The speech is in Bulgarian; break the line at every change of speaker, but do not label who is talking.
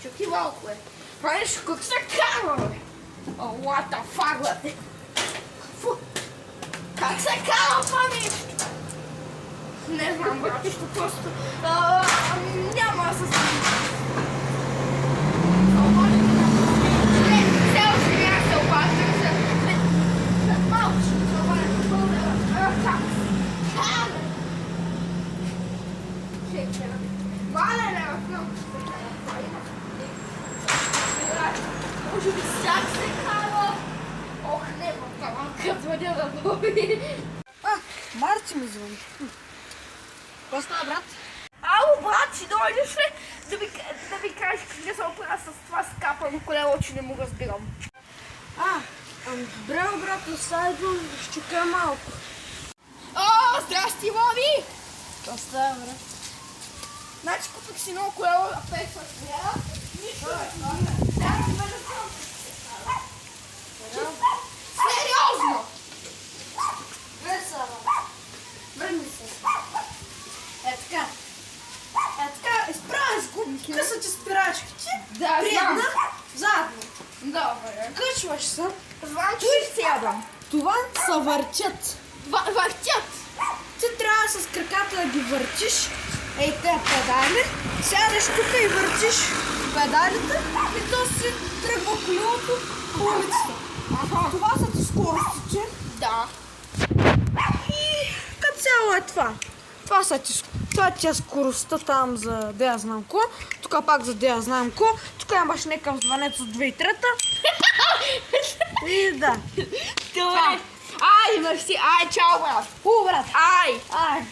Чуки волкове. Правиш как се кара, бе? О, what the fuck, бе? Фу. Как се кара това нещо? Не знам, братчето, просто няма да се знам. Все още няма се обаждам за малко ще се обаждам. Валя, може би сяк се кара. Ох, не, като звъня да боби.
Марти ми звъни. Какво става, брат?
Ало, брат, си дойдеш ли да ми кажеш как се оправя с това скапано колело, че не му разбирам?
Добре, брат, сега идвам, ще чука малко.
О, здрасти, Боби!
Какво става, брат?
Значи купих си ново колело на 500 лева. Нищо не трябва да ме разбирам. Сериозно!
Върни се. Е така, изправя с губки, къса ти спирачките.
Да,
Предна, задна.
Добре.
Качваш се.
Знам, че ще сядам.
Това се въртят.
Въртят.
Ти трябва с краката да ги въртиш. Ей, те педали. Сядаш тук и въртиш педалите и то си тръгва колелото по улицата. Това са ти скоростите.
Да.
И като цяло е това. Това ти е скоростта там за да я знам ко. Тук пак за да я знам ко. Тук имаш някакъв звънец от 2003-та. И да.
Добре. Ай, мерси. Ай, чао, брат.
Хубаво, брат.
Ай.
Ай.